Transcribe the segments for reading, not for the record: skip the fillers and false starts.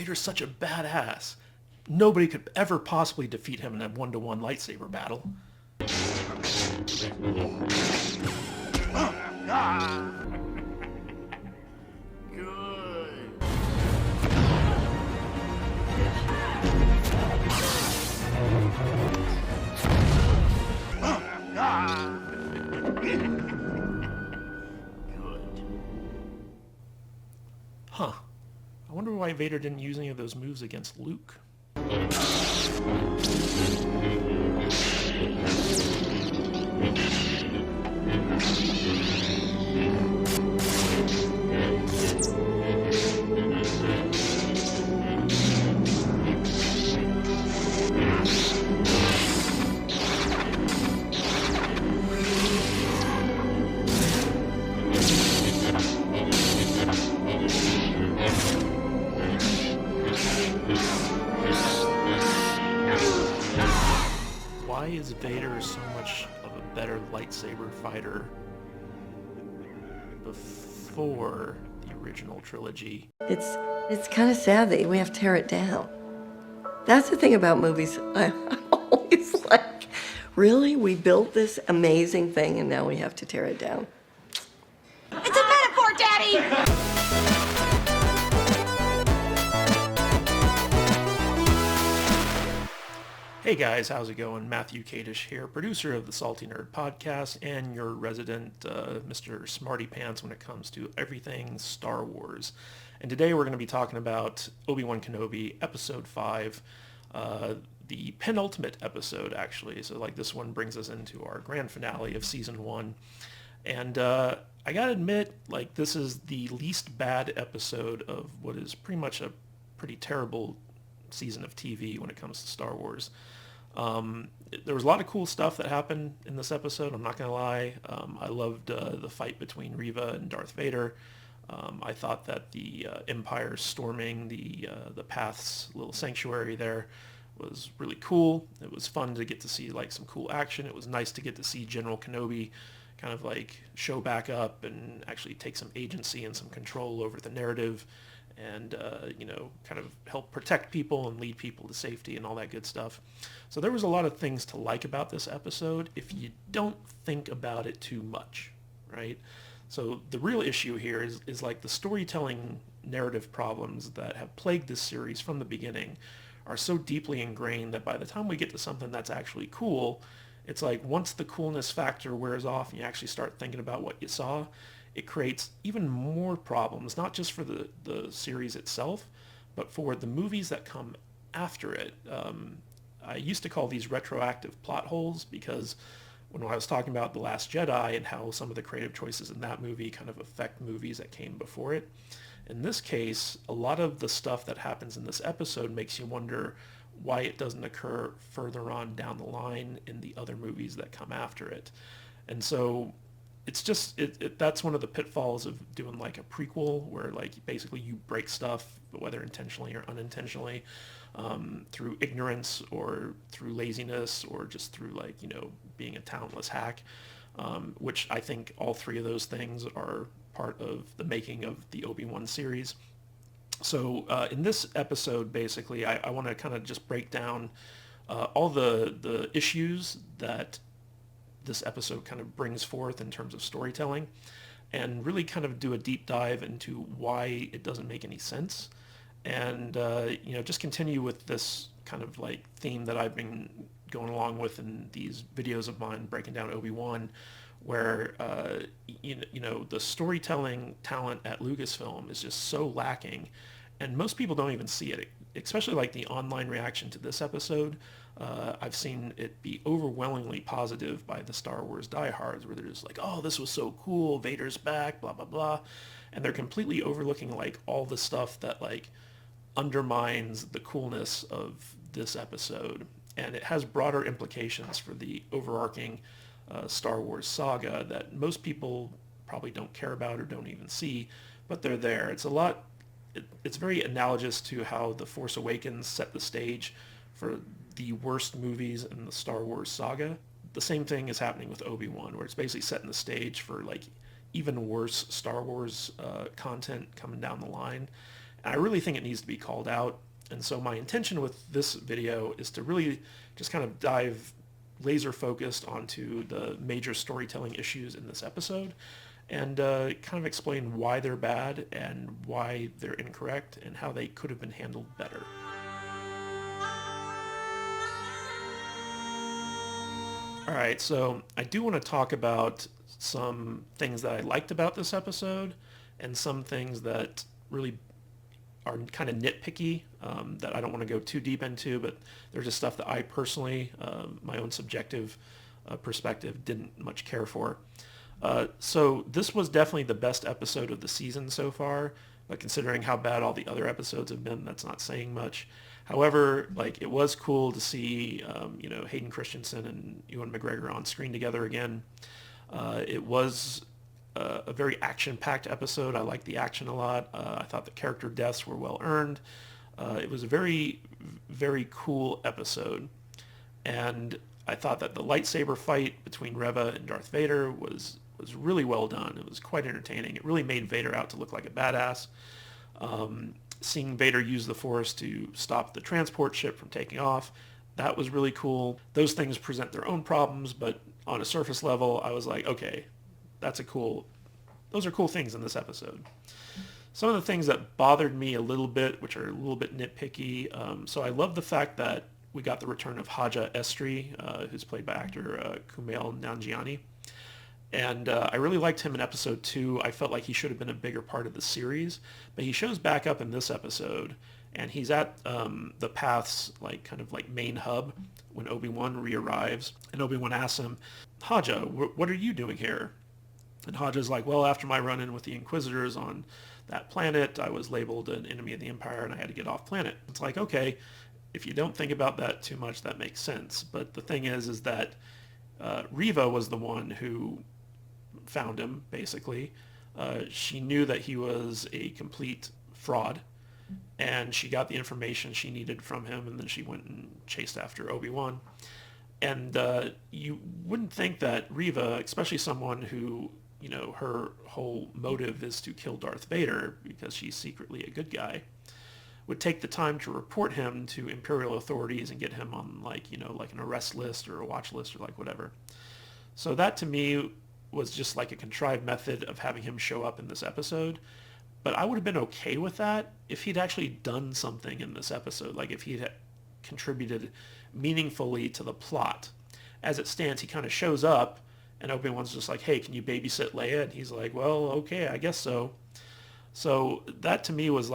Vader's such a badass. Nobody could ever possibly defeat him in a 1-to-1 lightsaber battle. Huh. I wonder why Vader didn't use any of those moves against Luke. Why is Vader so much of a better lightsaber fighter before the original trilogy? It's kind of sad that we have to tear it down. That's the thing about movies. I'm always like, really? We built this amazing thing and now we have to tear it down? It's a metaphor, Daddy! Hey guys, how's it going? Matthew Kadish here, producer of the Salty Nerd Podcast and your resident Mr. Smarty Pants when it comes to everything Star Wars. And today we're going to be talking about Obi-Wan Kenobi, Episode 5, the penultimate episode actually. So like this one brings us into our grand finale of Season 1. And I gotta admit, like this is the least bad episode of what is pretty much a pretty terrible season of TV when it comes to Star Wars. There was a lot of cool stuff that happened in this episode, I'm not going to lie. I loved the fight between Reva and Darth Vader. I thought that the Empire storming the Path's little sanctuary there was really cool. It was fun to get to see like some cool action. It was nice to get to see General Kenobi kind of like show back up and actually take some agency and some control over the narrative and, kind of help protect people and lead people to safety and all that good stuff. So there was a lot of things to like about this episode if you don't think about it too much, right? So the real issue here is like the storytelling narrative problems that have plagued this series from the beginning are so deeply ingrained that by the time we get to something that's actually cool, it's like once the coolness factor wears off and you actually start thinking about what you saw, it creates even more problems, not just for the series itself, but for the movies that come after it. I used to call these retroactive plot holes because when I was talking about The Last Jedi and how some of the creative choices in that movie kind of affect movies that came before it, in this case, a lot of the stuff that happens in this episode makes you wonder why it doesn't occur further on down the line in the other movies that come after it. And so it's just, that's one of the pitfalls of doing like a prequel where like basically you break stuff, whether intentionally or unintentionally, through ignorance or through laziness or just through like, being a talentless hack, which I think all three of those things are part of the making of the Obi-Wan series. So in this episode, basically, I want to kind of just break down all the issues that this episode kind of brings forth in terms of storytelling and really kind of do a deep dive into why it doesn't make any sense. And, just continue with this kind of like theme that I've been going along with in these videos of mine breaking down Obi-Wan, where, the storytelling talent at Lucasfilm is just so lacking. And most people don't even see it, especially like the online reaction to this episode. I've seen it be overwhelmingly positive by the Star Wars diehards, where they're just like, oh, this was so cool, Vader's back, blah, blah, blah. And they're completely overlooking like all the stuff that like undermines the coolness of this episode. And it has broader implications for the overarching Star Wars saga that most people probably don't care about or don't even see, but they're there. It's very analogous to how The Force Awakens set the stage for the worst movies in the Star Wars saga. The same thing is happening with Obi-Wan, where it's basically setting the stage for like even worse Star Wars content coming down the line. I really think it needs to be called out. And so my intention with this video is to really just kind of dive laser focused onto the major storytelling issues in this episode and kind of explain why they're bad and why they're incorrect and how they could have been handled better. All right, so I do want to talk about some things that I liked about this episode and some things that really are kind of nitpicky that I don't want to go too deep into, but they're just stuff that I personally, my own subjective perspective, didn't much care for. So this was definitely the best episode of the season so far, but considering how bad all the other episodes have been, that's not saying much. However, like, it was cool to see, Hayden Christensen and Ewan McGregor on screen together again. It was a very action-packed episode. I liked the action a lot. I thought the character deaths were well earned. It was a very, very cool episode. And I thought that the lightsaber fight between Reva and Darth Vader was really well done. It was quite entertaining. It really made Vader out to look like a badass. Seeing Vader use the Force to stop the transport ship from taking off, that was really cool. Those things present their own problems, but on a surface level, I was like, okay, those are cool things in this episode. Some of the things that bothered me a little bit, which are a little bit nitpicky, so I love the fact that we got the return of Haja Estri, who's played by actor Kumail Nanjiani. And I really liked him in episode 2. I felt like he should have been a bigger part of the series, but he shows back up in this episode, and he's at the Path's kind of main hub when Obi-Wan re-arrives, and Obi-Wan asks him, Haja, what are you doing here? And Haja's like, well, after my run-in with the Inquisitors on that planet, I was labeled an enemy of the Empire, and I had to get off planet. It's like, okay, if you don't think about that too much, that makes sense. But the thing is that Reva was the one who found him, basically. She knew that he was a complete fraud, and she got the information she needed from him, and then she went and chased after Obi-Wan. And you wouldn't think that Reva, especially someone who, her whole motive is to kill Darth Vader because she's secretly a good guy, would take the time to report him to Imperial authorities and get him on an arrest list or a watch list or whatever. So that to me was just a contrived method of having him show up in this episode. But I would have been okay with that if he'd actually done something in this episode, if he'd contributed meaningfully to the plot. As it stands, he kind of shows up, and Obi-Wan's just like, hey, can you babysit Leia? And he's like, well, okay, I guess so. So that to me was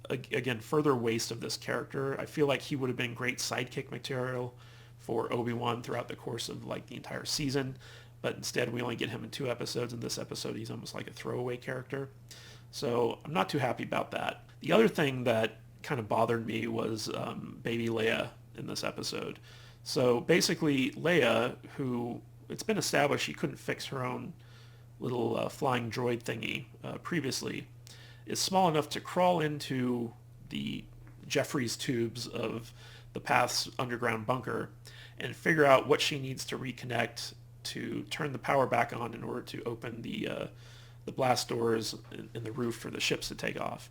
again, further waste of this character. I feel like he would have been great sidekick material for Obi-Wan throughout the course of the entire season, but instead we only get him in 2 episodes. In this episode, he's almost like a throwaway character. So I'm not too happy about that. The other thing that kind of bothered me was baby Leia in this episode. So basically Leia, who it's been established she couldn't fix her own little flying droid thingy previously, is small enough to crawl into the Jeffries tubes of the Path's underground bunker and figure out what she needs to reconnect to turn the power back on in order to open the blast doors in the roof for the ships to take off.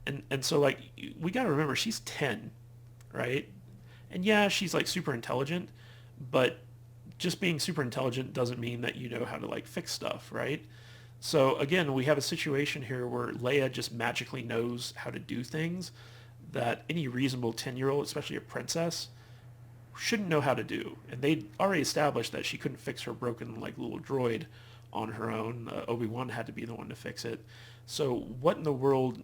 And so we got to remember she's 10, right? And yeah, she's super intelligent, but just being super intelligent doesn't mean that you know how to fix stuff, right? So again, we have a situation here where Leia just magically knows how to do things that any reasonable 10-year-old, especially a princess, shouldn't know how to do. And they'd already established that she couldn't fix her broken little droid on her own. Obi-Wan had to be the one to fix it. So what in the world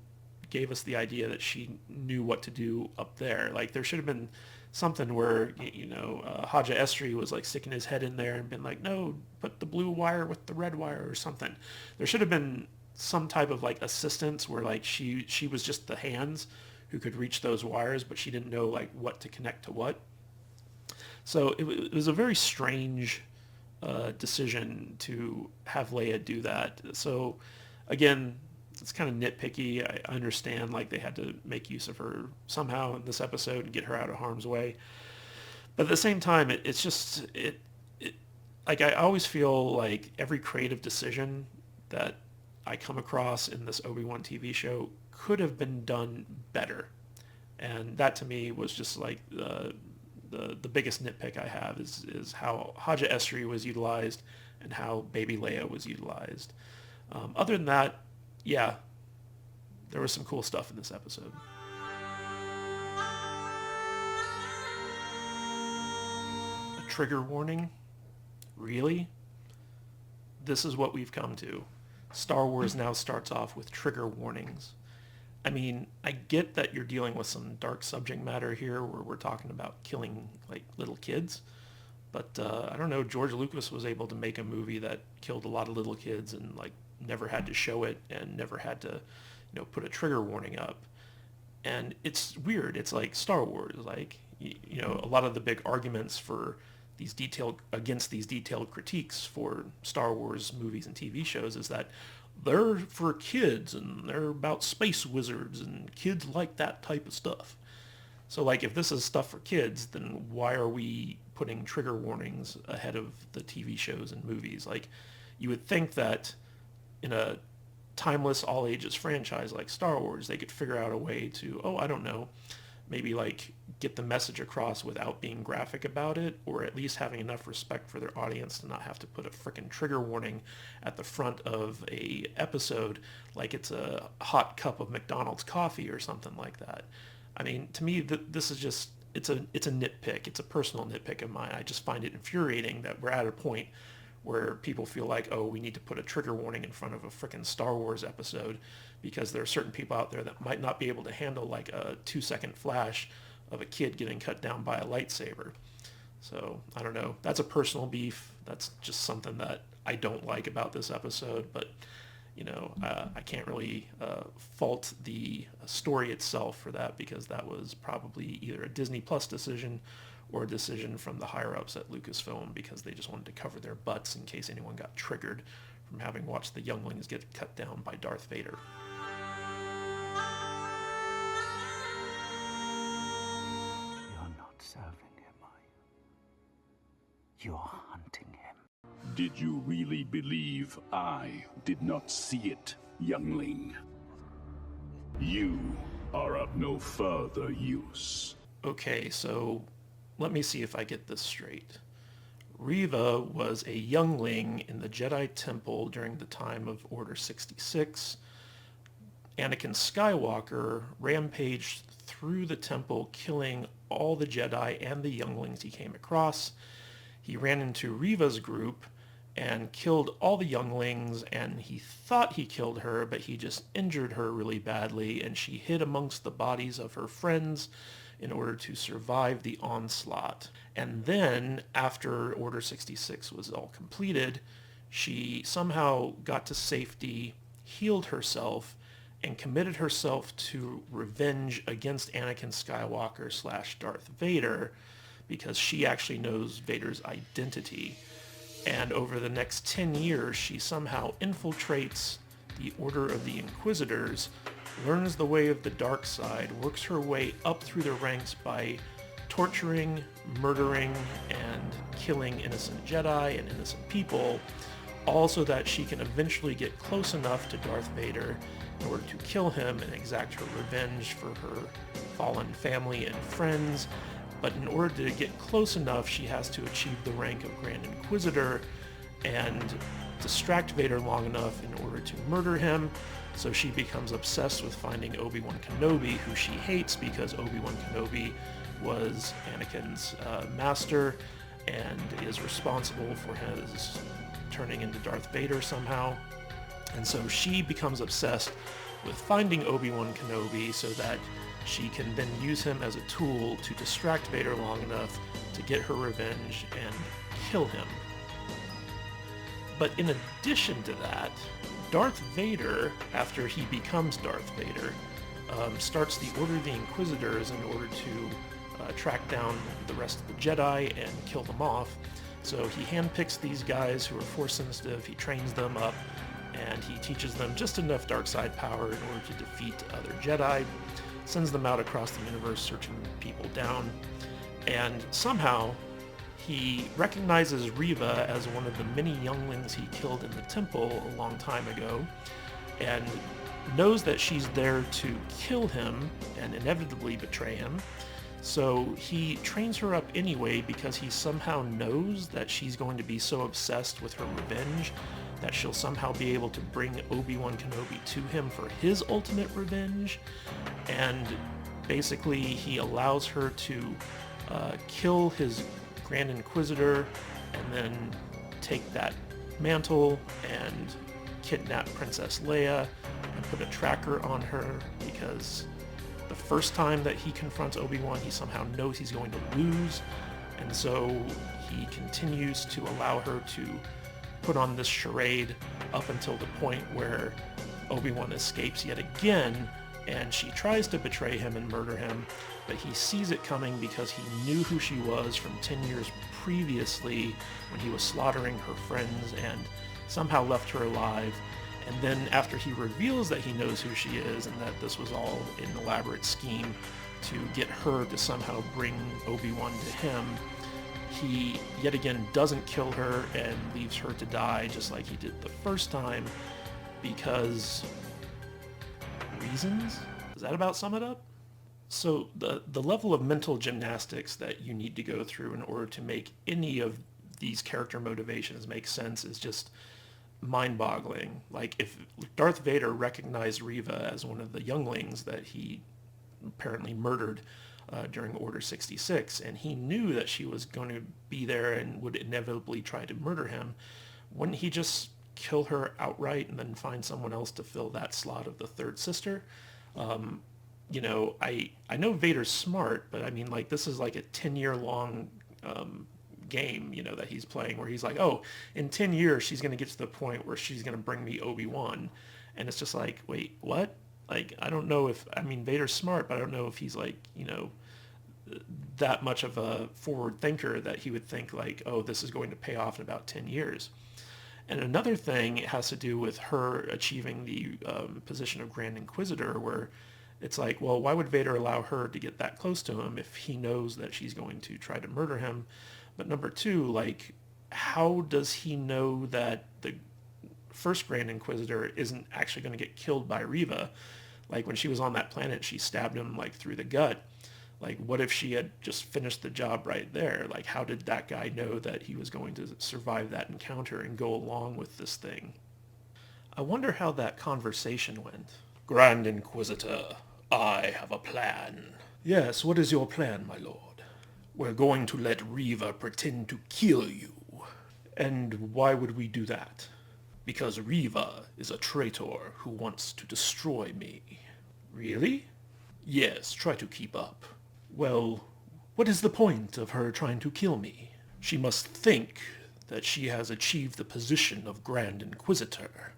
gave us the idea that she knew what to do up there? There should have been something where, Haja Estri was sticking his head in there and been like, no, put the blue wire with the red wire or something. There should have been some type of assistance where she was just the hands who could reach those wires, but she didn't know what to connect to what. So it was a very strange decision to have Leia do that. So again, it's kind of nitpicky. I understand they had to make use of her somehow in this episode and get her out of harm's way. But at the same time, it's just I always feel every creative decision that I come across in this Obi-Wan TV show could have been done better. And that to me was just like the biggest nitpick I have is how Haja Esri was utilized and how Baby Leia was utilized. Other than that, yeah, there was some cool stuff in this episode. A trigger warning? Really? This is what we've come to. Star Wars now starts off with trigger warnings. I mean, I get that you're dealing with some dark subject matter here where we're talking about killing, like, little kids. But, I don't know, George Lucas was able to make a movie that killed a lot of little kids and, like, never had to show it and never had to, put a trigger warning up. And it's weird. It's like Star Wars. Like, a lot of the big arguments for these detailed critiques for Star Wars movies and TV shows is that they're for kids and they're about space wizards and kids like that type of stuff. So like if this is stuff for kids, then why are we putting trigger warnings ahead of the TV shows and movies? Like you would think that in a timeless all ages franchise like Star Wars, they could figure out a way to, maybe like get the message across without being graphic about it, or at least having enough respect for their audience to not have to put a frickin' trigger warning at the front of a episode like it's a hot cup of McDonald's coffee or something like that. I mean, to me, this is just, it's a nitpick. It's a personal nitpick of mine. I just find it infuriating that we're at a point where people feel like, oh, we need to put a trigger warning in front of a frickin' Star Wars episode because there are certain people out there that might not be able to handle like a 2-second flash of a kid getting cut down by a lightsaber. So, I don't know. That's a personal beef. That's just something that I don't like about this episode, but, I can't really fault the story itself for that because that was probably either a Disney Plus decision or a decision from the higher-ups at Lucasfilm because they just wanted to cover their butts in case anyone got triggered from having watched the younglings get cut down by Darth Vader. You're not serving him, are you? You're hunting him. Did you really believe I did not see it, youngling? You are of no further use. Okay, so let me see if I get this straight. Reva was a youngling in the Jedi Temple during the time of Order 66. Anakin Skywalker rampaged through the temple, killing all the Jedi and the younglings he came across. He ran into Reva's group and killed all the younglings, and he thought he killed her, but he just injured her really badly, and she hid amongst the bodies of her friends in order to survive the onslaught. And then, after Order 66 was all completed, she somehow got to safety, healed herself, and committed herself to revenge against Anakin Skywalker / Darth Vader because she actually knows Vader's identity. And over the next 10 years, she somehow infiltrates the Order of the Inquisitors, learns the way of the dark side, works her way up through the ranks by torturing, murdering, and killing innocent Jedi and innocent people, all so that she can eventually get close enough to Darth Vader in order to kill him and exact her revenge for her fallen family and friends. But in order to get close enough, she has to achieve the rank of Grand Inquisitor and distract Vader long enough in order to murder him. So she becomes obsessed with finding Obi-Wan Kenobi, who she hates because Obi-Wan Kenobi was Anakin's master and is responsible for his turning into Darth Vader somehow. And so she becomes obsessed with finding Obi-Wan Kenobi so that she can then use him as a tool to distract Vader long enough to get her revenge and kill him. But in addition to that, Darth Vader, after he becomes Darth Vader, starts the Order of the Inquisitors in order to track down the rest of the Jedi and kill them off. So he handpicks these guys who are Force sensitive, he trains them up, and he teaches them just enough dark side power in order to defeat other Jedi, sends them out across the universe searching people down, and somehow he recognizes Reva as one of the many younglings he killed in the temple a long time ago, and knows that she's there to kill him and inevitably betray him. So he trains her up anyway because he somehow knows that she's going to be so obsessed with her revenge that she'll somehow be able to bring Obi-Wan Kenobi to him for his ultimate revenge. And basically he allows her to kill his Grand Inquisitor and then take that mantle and kidnap Princess Leia and put a tracker on her, because the first time that he confronts Obi-Wan, he somehow knows he's going to lose, and so he continues to allow her to put on this charade up until the point where Obi-Wan escapes yet again, and she tries to betray him and murder him, but he sees it coming because he knew who she was from 10 years previously when he was slaughtering her friends and somehow left her alive. And then after he reveals that he knows who she is and that this was all an elaborate scheme to get her to somehow bring Obi-Wan to him, he yet again doesn't kill her and leaves her to die just like he did the first time, because reasons? Does that about sum it up? So the level of mental gymnastics that you need to go through in order to make any of these character motivations make sense is just mind-boggling. Like, if Darth Vader recognized Reva as one of the younglings that he apparently murdered during Order 66, and he knew that she was going to be there and would inevitably try to murder him, wouldn't he just kill her outright and then find someone else to fill that slot of the third sister? You know, I know Vader's smart, but I mean, like, this is like a 10-year long game, you know, that he's playing, where he's like, oh, in 10 years she's going to get to the point where she's going to bring me Obi-Wan, and it's just like, wait, what? Like, I don't know if, I mean, Vader's smart, but I don't know if he's like, you know, that much of a forward thinker that he would think like, oh, this is going to pay off in about 10 years. And another thing has to do with her achieving the position of Grand Inquisitor, where it's like, well, why would Vader allow her to get that close to him if he knows that she's going to try to murder him? But number two, like, how does he know that the first Grand Inquisitor isn't actually going to get killed by Reva? Like, when she was on that planet, she stabbed him, like, through the gut. Like, what if she had just finished the job right there? Like, how did that guy know that he was going to survive that encounter and go along with this thing? I wonder how that conversation went. Grand Inquisitor, I have a plan. Yes, what is your plan, my lord? We're going to let Reva pretend to kill you. And why would we do that? Because Reva is a traitor who wants to destroy me. Really? Yes, try to keep up. Well, what is the point of her trying to kill me? She must think that she has achieved the position of Grand Inquisitor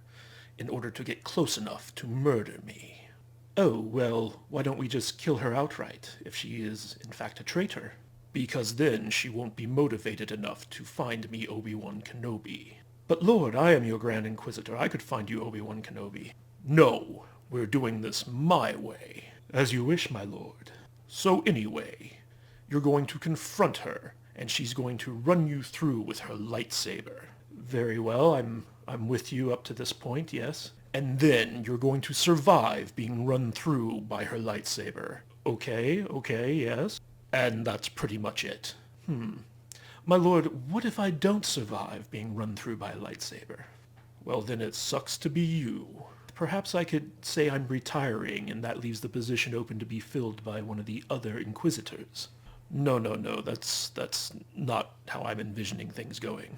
in order to get close enough to murder me. Oh, well, why don't we just kill her outright if she is in fact a traitor? Because then she won't be motivated enough to find me Obi-Wan Kenobi. But Lord, I am your Grand Inquisitor. I could find you Obi-Wan Kenobi. No, we're doing this my way. As you wish, my lord. So anyway, you're going to confront her, and she's going to run you through with her lightsaber. Very well, I'm with you up to this point, yes. And then you're going to survive being run through by her lightsaber. Okay, yes. And that's pretty much it. My lord, what if I don't survive being run through by a lightsaber? Well, then it sucks to be you. Perhaps I could say I'm retiring, and that leaves the position open to be filled by one of the other Inquisitors. No, that's not how I'm envisioning things going.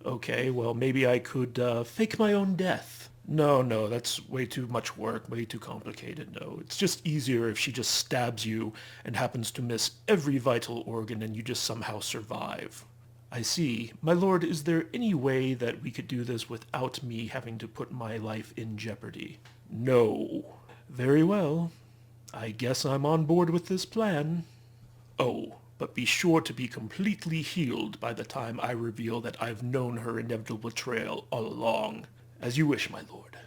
Okay, well, maybe I could fake my own death. No, that's way too much work, way too complicated. No, it's just easier if she just stabs you and happens to miss every vital organ and you just somehow survive. I see. My lord, is there any way that we could do this without me having to put my life in jeopardy? No. Very well. I guess I'm on board with this plan. Oh, but be sure to be completely healed by the time I reveal that I've known her inevitable betrayal all along. As you wish, my lord.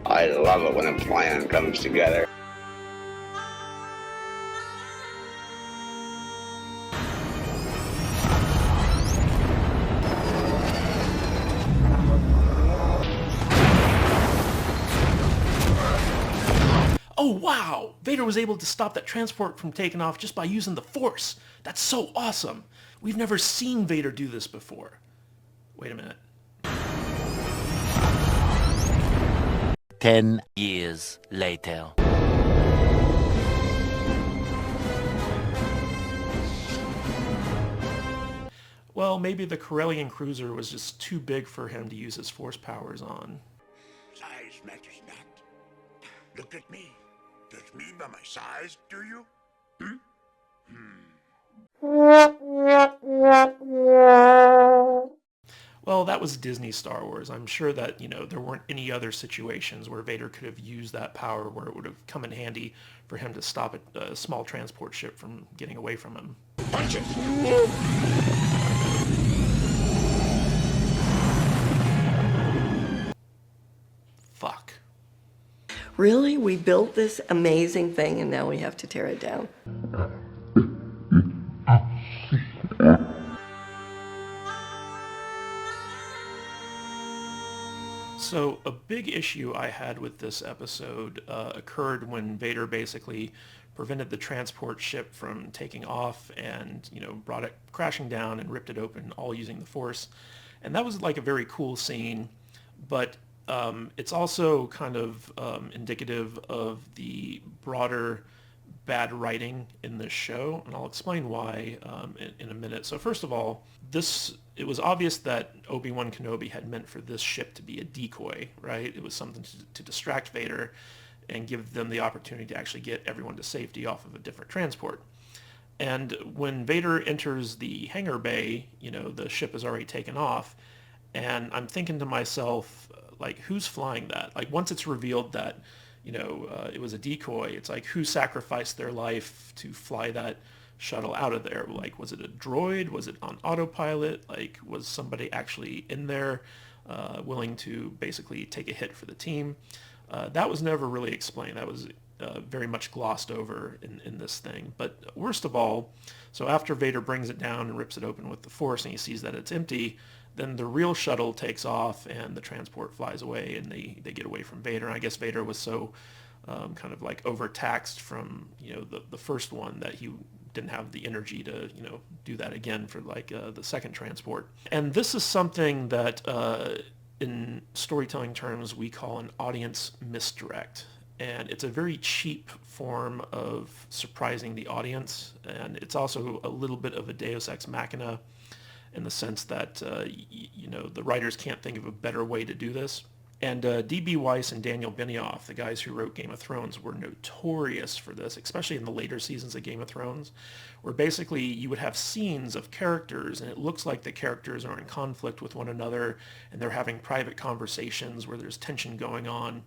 I love it when a plan comes together. wow, Vader was able to stop that transport from taking off just by using the Force. That's so awesome. We've never seen Vader do this before. Wait a minute. 10 years later. Well, maybe the Corellian cruiser was just too big for him to use his Force powers on. Size matters not. Look at me. Judge me by my size, do you? Well, that was Disney Star Wars. I'm sure that, there weren't any other situations where Vader could have used that power where it would have come in handy for him to stop a small transport ship from getting away from him. Punch it! Fuck. Really? We built this amazing thing and now we have to tear it down. So a big issue I had with this episode occurred when Vader basically prevented the transport ship from taking off and, brought it crashing down and ripped it open, all using the Force. And that was like a very cool scene, but it's also kind of indicative of the broader bad writing in this show, and I'll explain why in a minute. So first of all, it was obvious that Obi-Wan Kenobi had meant for this ship to be a decoy, right? It was something to distract Vader and give them the opportunity to actually get everyone to safety off of a different transport. And when Vader enters the hangar bay, the ship is already taken off, and I'm thinking to myself, like, who's flying that? Like, once it's revealed that, it was a decoy, it's like, who sacrificed their life to fly that shuttle out of there? Like, was it a droid? Was it on autopilot? Like, was somebody actually in there willing to basically take a hit for the team? That was never really explained. That was very much glossed over in this thing. But worst of all, so after Vader brings it down and rips it open with the Force and he sees that it's empty, then the real shuttle takes off and the transport flies away and they get away from Vader. And I guess Vader was so kind of like overtaxed from, the first one that he didn't have the energy to, do that again for like the second transport. And this is something that in storytelling terms we call an audience misdirect. And it's a very cheap form of surprising the audience. And it's also a little bit of a deus ex machina in the sense that, the writers can't think of a better way to do this. And D.B. Weiss and Daniel Benioff, the guys who wrote Game of Thrones, were notorious for this, especially in the later seasons of Game of Thrones, where basically you would have scenes of characters and it looks like the characters are in conflict with one another and they're having private conversations where there's tension going on.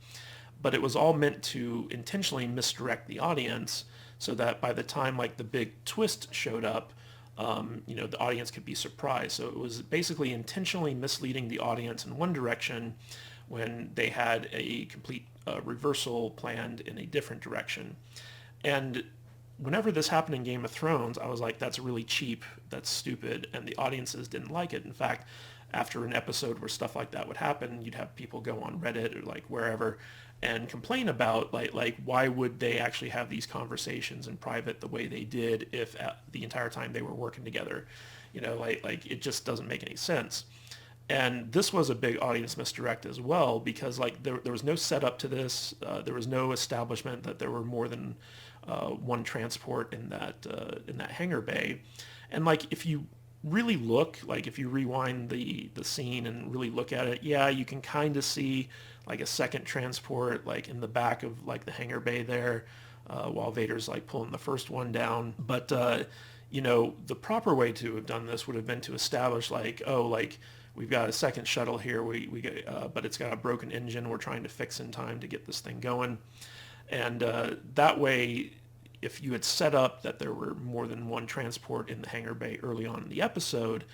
But it was all meant to intentionally misdirect the audience so that by the time like the big twist showed up, the audience could be surprised. So it was basically intentionally misleading the audience in one direction when they had a complete reversal planned in a different direction. And whenever this happened in Game of Thrones, I was like, that's really cheap, that's stupid, and the audiences didn't like it. In fact, after an episode where stuff like that would happen, you'd have people go on Reddit or like wherever and complain about like why would they actually have these conversations in private the way they did if the entire time they were working together, like it just doesn't make any sense. And this was a big audience misdirect as well because like there was no setup to this. There was no establishment that there were more than one transport in that hangar bay. And like if you really look, like if you rewind the scene and really look at it, yeah, you can kind of see like a second transport like in the back of like the hangar bay there while Vader's like pulling the first one down. But the proper way to have done this would have been to establish like, oh, like we've got a second shuttle here, we get, but it's got a broken engine we're trying to fix in time to get this thing going. And that way, if you had set up that there were more than one transport in the hangar bay early on in the episode,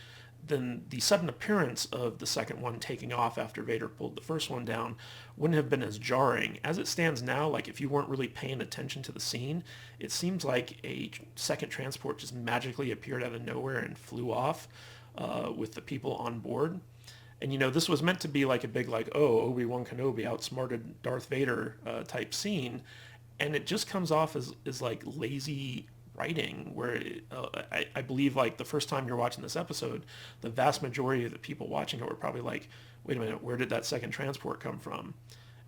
then the sudden appearance of the second one taking off after Vader pulled the first one down wouldn't have been as jarring. As it stands now, like if you weren't really paying attention to the scene, it seems like a second transport just magically appeared out of nowhere and flew off with the people on board. And this was meant to be like a big like, oh, Obi-Wan Kenobi outsmarted Darth Vader type scene. and it just comes off as like lazy writing, where I believe like the first time you're watching this episode, the vast majority of the people watching it were probably like, wait a minute, where did that second transport come from?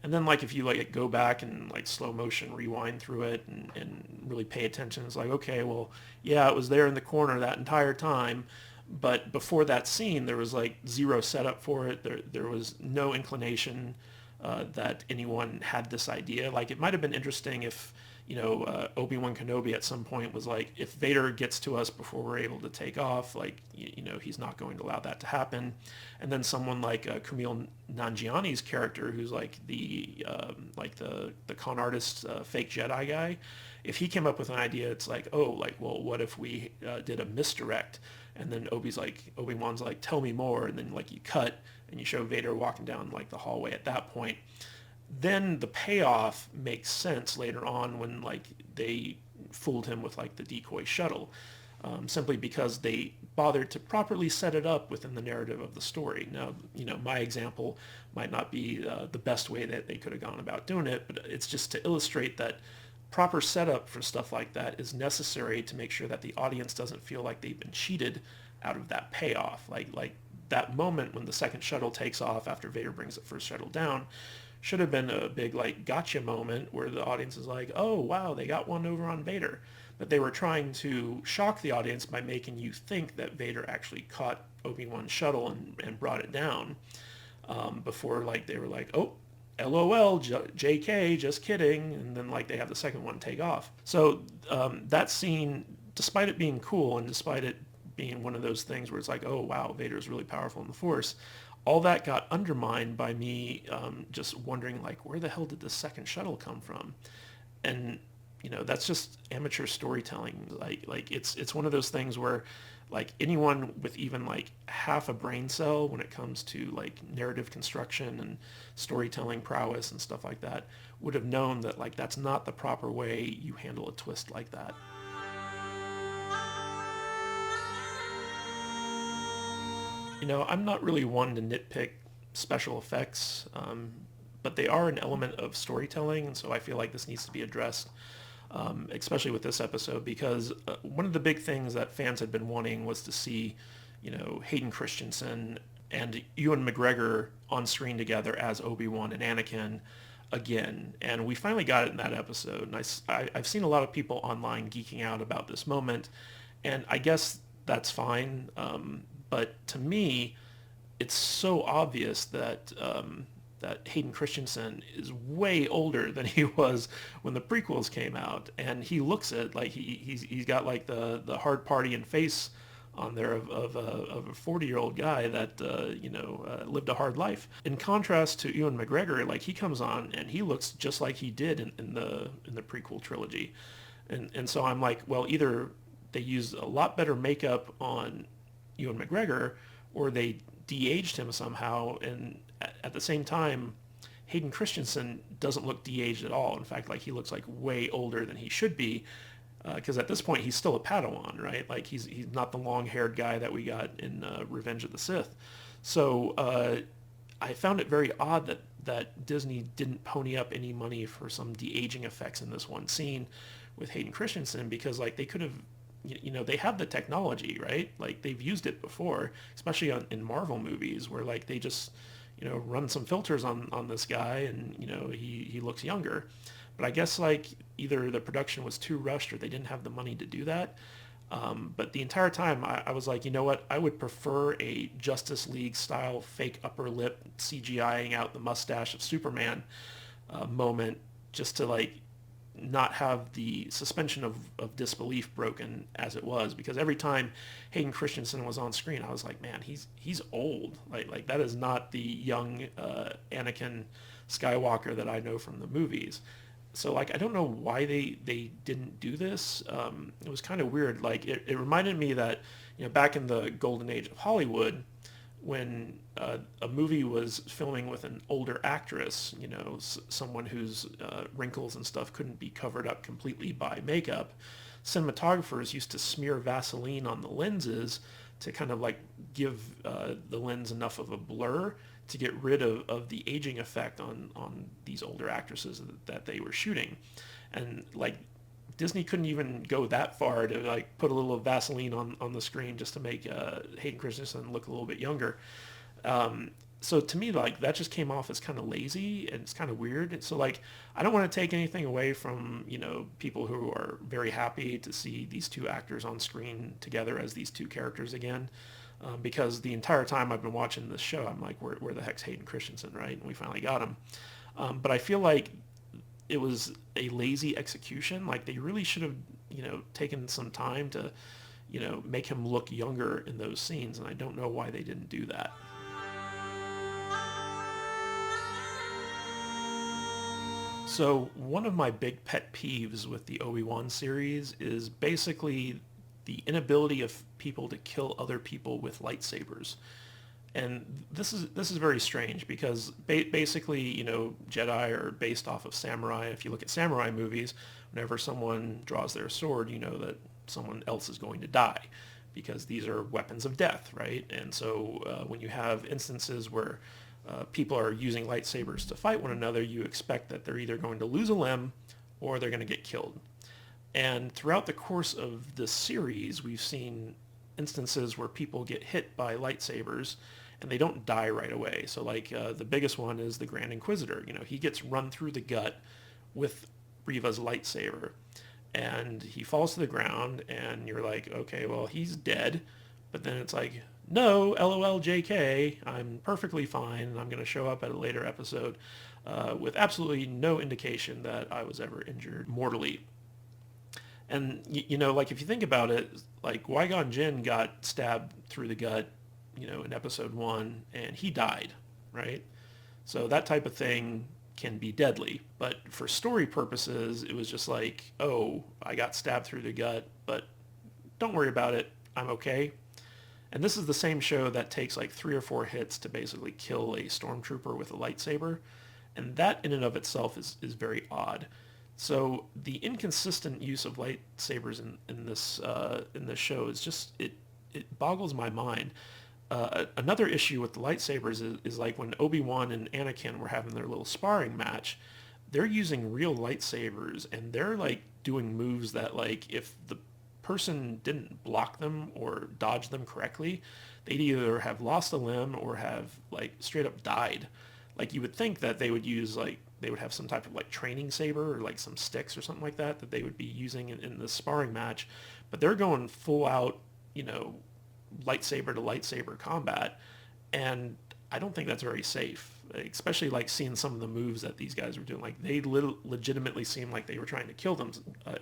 And then like if you like go back and like slow motion rewind through it and really pay attention, it's like, okay, well, yeah, it was there in the corner that entire time. But before that scene, there was like zero setup for it. There was no inclination that anyone had this idea. Like it might have been interesting if, Obi-Wan Kenobi at some point was like, if Vader gets to us before we're able to take off, like, he's not going to allow that to happen. And then someone like Kumail Nanjiani's character, who's like the con artist, fake Jedi guy, if he came up with an idea, it's like, oh, like, well, what if we did a misdirect? And then Obi-Wan's like, tell me more. And then like you cut and you show Vader walking down like the hallway at that point. Then the payoff makes sense later on when like they fooled him with like the decoy shuttle, simply because they bothered to properly set it up within the narrative of the story. Now, my example might not be the best way that they could have gone about doing it, but it's just to illustrate that proper setup for stuff like that is necessary to make sure that the audience doesn't feel like they've been cheated out of that payoff. Like that moment when the second shuttle takes off after Vader brings the first shuttle down should have been a big like gotcha moment where the audience is like, oh wow, they got one over on Vader. But they were trying to shock the audience by making you think that Vader actually caught Obi-Wan's shuttle and brought it down, before like they were like, oh, LOL, JK, just kidding, and then like they have the second one take off. So that scene, despite it being cool and despite it being one of those things where it's like, oh wow, Vader's really powerful in the Force, all that got undermined by me just wondering like, where the hell did the second shuttle come from? And that's just amateur storytelling. Like it's one of those things where like anyone with even like half a brain cell when it comes to like narrative construction and storytelling prowess and stuff like that would have known that like that's not the proper way you handle a twist like that. I'm not really one to nitpick special effects, but they are an element of storytelling, and so I feel like this needs to be addressed, especially with this episode, because one of the big things that fans had been wanting was to see, Hayden Christensen and Ewan McGregor on screen together as Obi-Wan and Anakin again, and we finally got it in that episode, and I've seen a lot of people online geeking out about this moment, and I guess that's fine, but to me, it's so obvious that that Hayden Christensen is way older than he was when the prequels came out, and he looks it like he's got like the hard partying face on there of a 40-year-old guy that lived a hard life. In contrast to Ewan McGregor, like he comes on and he looks just like he did in the prequel trilogy, and so I'm like, well, either they used a lot better makeup on Ewan McGregor, or they de-aged him somehow, and at the same time, Hayden Christensen doesn't look de-aged at all. In fact, like he looks like way older than he should be, because at this point he's still a Padawan, right? Like he's not the long-haired guy that we got in Revenge of the Sith. So I found it very odd that Disney didn't pony up any money for some de-aging effects in this one scene with Hayden Christensen, because like they could have, they have the technology, right? Like they've used it before, especially in Marvel movies where like they just, run some filters on this guy and, he looks younger. But I guess like either the production was too rushed or they didn't have the money to do that. But the entire time I was like, you know what? I would prefer a Justice League style fake upper lip CGIing out the mustache of Superman moment, just to like not have the suspension of disbelief broken as it was, because every time Hayden Christensen was on screen, I was like, man, he's old. Like that is not the young Anakin Skywalker that I know from the movies. So like I don't know why they didn't do this. It was kind of weird. Like it reminded me that back in the golden age of Hollywood, when a movie was filming with an older actress, someone whose wrinkles and stuff couldn't be covered up completely by makeup, cinematographers used to smear Vaseline on the lenses to kind of like give the lens enough of a blur to get rid of the aging effect on these older actresses that they were shooting. And like Disney couldn't even go that far to like put a little Vaseline on the screen just to make Hayden Christensen look a little bit younger. So to me, like, that just came off as kind of lazy, and it's kind of weird. So like, I don't want to take anything away from, people who are very happy to see these two actors on screen together as these two characters again. Because the entire time I've been watching this show, I'm like, where the heck's Hayden Christensen, right? And we finally got him. But I feel like it was a lazy execution. Like, they really should have, taken some time to, make him look younger in those scenes. And I don't know why they didn't do that. So one of my big pet peeves with the Obi-Wan series is basically the inability of people to kill other people with lightsabers. And this is very strange because basically, Jedi are based off of samurai. If you look at samurai movies, whenever someone draws their sword, you know that someone else is going to die because these are weapons of death, right? And so when you have instances where people are using lightsabers to fight one another, you expect that they're either going to lose a limb or they're going to get killed. And throughout the course of this series, we've seen instances where people get hit by lightsabers and they don't die right away. So like the biggest one is the Grand Inquisitor. He gets run through the gut with Reva's lightsaber and he falls to the ground and you're like, okay, well, he's dead. But then it's like, no, LOL JK, I'm perfectly fine, and I'm going to show up at a later episode with absolutely no indication that I was ever injured mortally. And, like, if you think about it, like, Qui-Gon Jinn got stabbed through the gut, in episode 1, and he died, right? So that type of thing can be deadly. But for story purposes, it was just like, oh, I got stabbed through the gut, but don't worry about it, I'm okay. And this is the same show that takes like 3 or 4 hits to basically kill a stormtrooper with a lightsaber. And that in and of itself is very odd. So the inconsistent use of lightsabers in this show is just, it boggles my mind. Another issue with the lightsabers is like when Obi-Wan and Anakin were having their little sparring match, they're using real lightsabers and they're like doing moves that like if the person didn't block them or dodge them correctly, they'd either have lost a limb or have like straight up died. Like you would think that they would use like, they would have some type of like training saber or like some sticks or something like that they would be using in the sparring match, but they're going full out, lightsaber to lightsaber combat. And I don't think that's very safe, especially like seeing some of the moves that these guys were doing. Like they legitimately seemed like they were trying to kill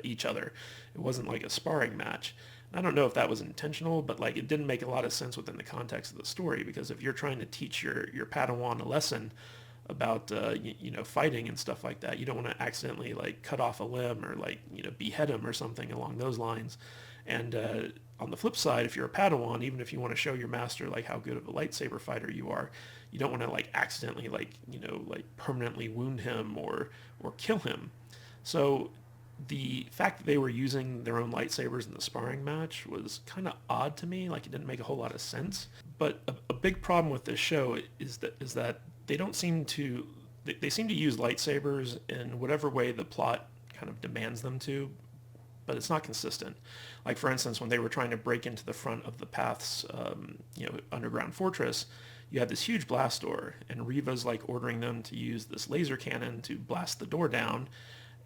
each other. It wasn't like a sparring match. And I don't know if that was intentional, but like it didn't make a lot of sense within the context of the story, because if you're trying to teach your Padawan a lesson about fighting and stuff like that, you don't want to accidentally like cut off a limb or like behead him or something along those lines. And on the flip side, if you're a Padawan, even if you want to show your master like how good of a lightsaber fighter you are, you don't want to like accidentally like permanently wound him or kill him. So the fact that they were using their own lightsabers in the sparring match was kind of odd to me. Like it didn't make a whole lot of sense. But a big problem with this show is that they don't seem to, they seem to use lightsabers in whatever way the plot kind of demands them to, but it's not consistent. Like for instance, when they were trying to break into the front of the Path's, underground fortress, you had this huge blast door, and Reva's like ordering them to use this laser cannon to blast the door down.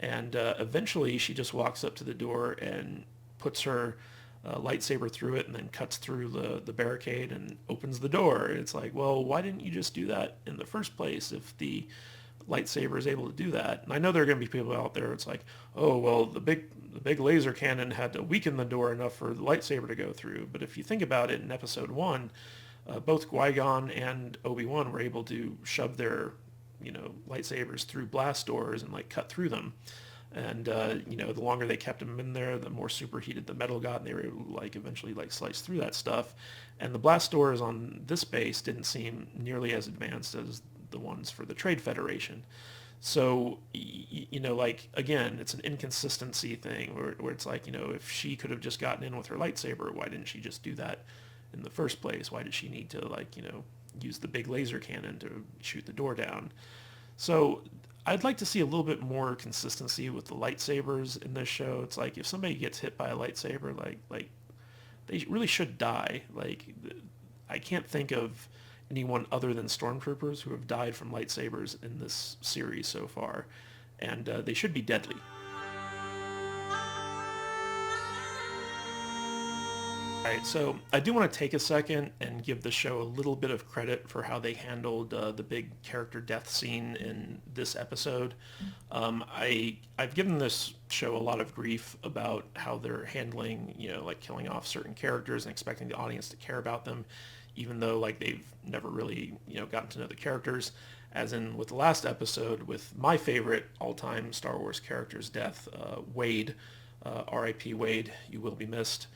And eventually she just walks up to the door and puts her lightsaber through it and then cuts through the barricade and opens the door. It's like, well, why didn't you just do that in the first place if the lightsaber is able to do that? And I know there are going to be people out there, it's like, oh, well, the big laser cannon had to weaken the door enough for the lightsaber to go through. But if you think about it, in episode 1, both Qui-Gon and Obi-Wan were able to shove their lightsabers through blast doors and like cut through them. And the longer they kept them in there, the more superheated the metal got, and they were able to like eventually like slice through that stuff. And the blast doors on this base didn't seem nearly as advanced as the ones for the Trade Federation. So like again, it's an inconsistency thing where it's like, if she could have just gotten in with her lightsaber, why didn't she just do that in the first place? Why did she need to like use the big laser cannon to shoot the door down? So I'd like to see a little bit more consistency with the lightsabers in this show. It's like if somebody gets hit by a lightsaber, like they really should die. Like I can't think of anyone other than stormtroopers who have died from lightsabers in this series so far, and they should be deadly. Alright, so I do want to take a second and give the show a little bit of credit for how they handled the big character death scene in this episode. I've given this show a lot of grief about how they're handling, like killing off certain characters and expecting the audience to care about them, even though like they've never really, gotten to know the characters. As in with the last episode with my favorite all-time Star Wars character's death, Wade, R.I.P. Wade, you will be missed.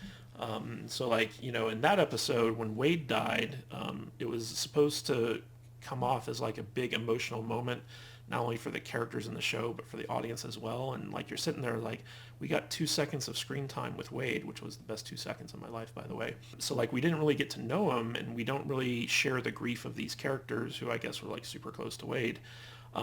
So like, in that episode when Wade died, it was supposed to come off as like a big emotional moment, not only for the characters in the show, but for the audience as well. And like, you're sitting there like, we got 2 seconds of screen time with Wade, which was the best 2 seconds of my life, by the way. So like, we didn't really get to know him, and we don't really share the grief of these characters who I guess were like super close to Wade.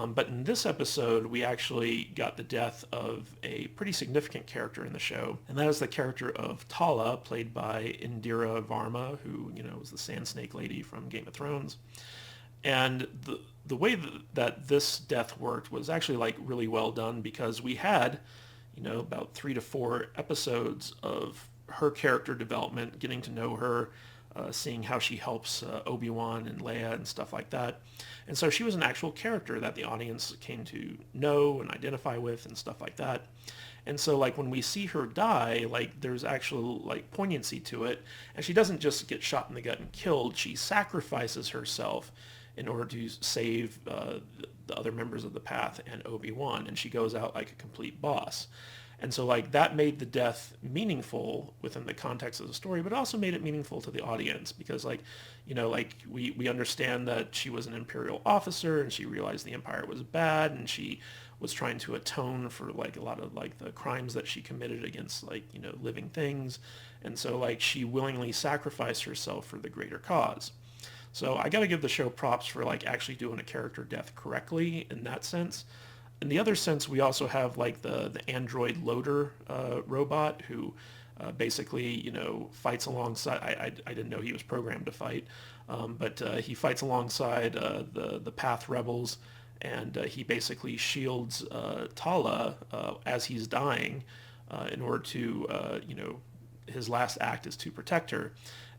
But in this episode, we actually got the death of a pretty significant character in the show, and that is the character of Tala, played by Indira Varma, who, was the Sand Snake lady from Game of Thrones. And the way that this death worked was actually like really well done, because we had, about 3 to 4 episodes of her character development, getting to know her, seeing how she helps Obi-Wan and Leia and stuff like that. And so she was an actual character that the audience came to know and identify with and stuff like that. And so like when we see her die, like there's actual like poignancy to it. And she doesn't just get shot in the gut and killed. She sacrifices herself in order to save the other members of the Path and Obi-Wan. And she goes out like a complete boss. And so like that made the death meaningful within the context of the story, but also made it meaningful to the audience, because like, like we understand that she was an Imperial officer and she realized the Empire was bad, and she was trying to atone for like a lot of like the crimes that she committed against like, living things. And so like she willingly sacrificed herself for the greater cause. So I got to give the show props for like actually doing a character death correctly in that sense. In the other sense, we also have like the android loader robot who basically, fights alongside. I didn't know he was programmed to fight, but he fights alongside the Path rebels, and he basically shields Tala as he's dying in order to, his last act is to protect her.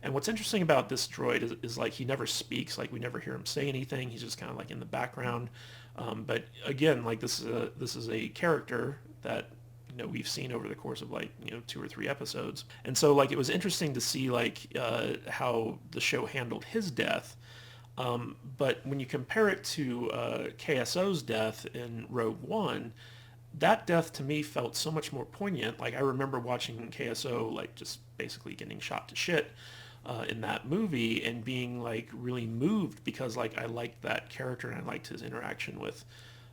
And what's interesting about this droid is like he never speaks. Like we never hear him say anything. He's just kind of like in the background. But again, like this is a character that we've seen over the course of like 2 or 3 episodes, and so like it was interesting to see like how the show handled his death. But when you compare it to KSO's death in Rogue One, that death to me felt so much more poignant. Like I remember watching KSO like just basically getting shot to shit in that movie and being like really moved, because like I liked that character and I liked his interaction with